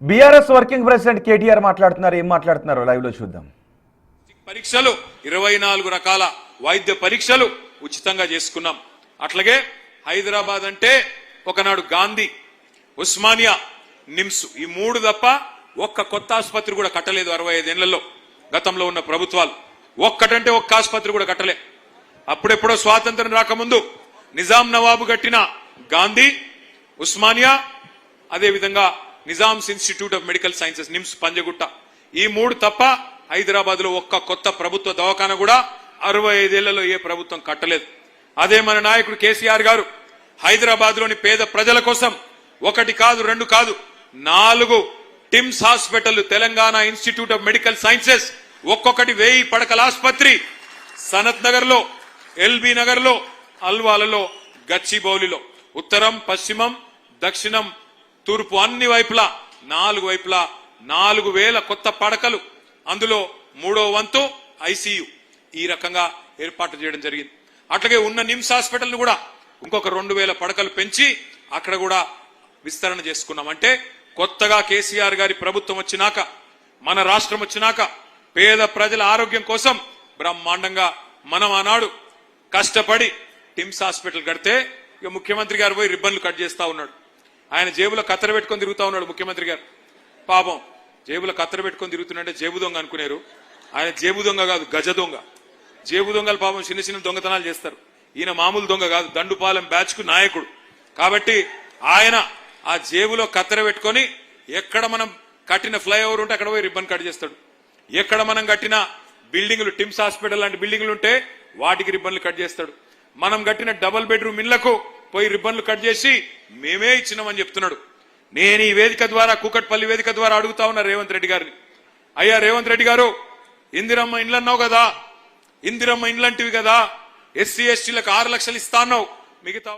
BRS working president KTR మాట్లాడుతున్నారు. ఏం మాట్లాడుతున్నారు లైవ్ లో చూద్దాం. పరీక్షలు 24 రకాల వైద్య పరీక్షలు ఉచితంగా చేసుకున్నాం. అట్లాగే హైదరాబాద్ అంటే ఒకనాడు గాంధీ, ఉస్మానియా, నిమ్స్ ఈ మూడు తప్ప ఒక్క కొత్త ఆసుపత్రి కూడా కట్టలేదు 65 ఏళ్లలో. గతంలో ఉన్న ప్రభుత్వాలు ఒక్కటంటే ఒక్క ఆసుపత్రి కూడా కట్టలే. అప్పుడెప్పుడో స్వాతంత్రం రాకముందు నిజాం నవాబు కట్టిన గాంధీ, ఉస్మానియా, అదే విధంగా Nizam's institute of medical sciences NIMS Panjagutta, ఈ మూడు తప్ప హైదరాబాద్ లో ఒక్క కొత్త ప్రభుత్వ దవాఖాన కూడా 65 ఏళ్లలో ఏ ప్రభుత్వం కట్టలేదు. అదే మన నాయకుడు కేసీఆర్ గారు హైదరాబాద్ లోని పేద ప్రజల కోసం ఒకటి కాదు, రెండు కాదు, 4 TIMS hospital, Telangana institute of medical sciences, ఒక్కొక్కటి 1000 పడకల ఆసుపత్రి సనత్ నగర్ లో, ఎల్బీ నగర్ లో, అల్వాలలో, గచ్చిబౌలిలో, ఉత్తరం, పశ్చిమం, దక్షిణం, తూర్పు అన్ని వైపులా 4 వైపులా 4000 కొత్త పడకలు, అందులో 3వ వంతు ఐసీయూ, ఈ రకంగా ఏర్పాటు చేయడం జరిగింది. అట్లాగే ఉన్న నిమ్స్ హాస్పిటల్ ను కూడా ఇంకొక 2000 పడకలు పెంచి అక్కడ కూడా విస్తరణ చేసుకున్నాం. అంటే కొత్తగా కేసీఆర్ గారి ప్రభుత్వం వచ్చినాక, మన రాష్ట్రం వచ్చినాక పేద ప్రజల ఆరోగ్యం కోసం బ్రహ్మాండంగా మనం ఆనాడు కష్టపడి టిమ్స్ హాస్పిటల్ కడితే ఇక ముఖ్యమంత్రి గారు పోయి రిబ్బన్లు కట్ చేస్తా ఉన్నాడు. ఆయన జేబులో కత్తెర పెట్టుకొని తిరుగుతా ఉన్నాడు ముఖ్యమంత్రి గారు. పాపం జేబులో కత్తెర పెట్టుకొని తిరుగుతున్నట్టే జేబు దొంగ అనుకునేరు. ఆయన జేబు దొంగ కాదు, గజ దొంగ. జేబు దొంగలు పాపం చిన్న చిన్న దొంగతనాలు చేస్తారు. ఈయన మామూలు దొంగ కాదు, దండుపాలెం బ్యాచ్ కు నాయకుడు. కాబట్టి ఆయన ఆ జేబులో కత్తెర పెట్టుకొని ఎక్కడ మనం కట్టిన ఫ్లైఓవర్ ఉంటే అక్కడ పోయి రిబ్బన్ కట్ చేస్తాడు. ఎక్కడ మనం కట్టిన బిల్డింగ్లు, టిమ్స్ హాస్పిటల్ లాంటి బిల్డింగ్లు ఉంటే వాటికి రిబ్బన్లు కట్ చేస్తాడు. మనం కట్టిన డబుల్ బెడ్రూమ్ ఇళ్లకు పోయి రిబ్బన్లు కట్ చేసి మేమే ఇచ్చినామని చెప్తున్నాడు. నేను ఈ వేదిక ద్వారా, కూకట్పల్లి వేదిక ద్వారా అడుగుతా ఉన్నా రేవంత్ రెడ్డి గారిని, అయ్యా రేవంత్ రెడ్డి గారు, ఇందిరమ్మ ఇండ్లు అన్నావు కదా, ఇందిరమ్మ ఇండ్లంటివి కదా, ఎస్సీ ఎస్టీలకు 6 లక్షలు ఇస్తా అన్నావు, మిగతా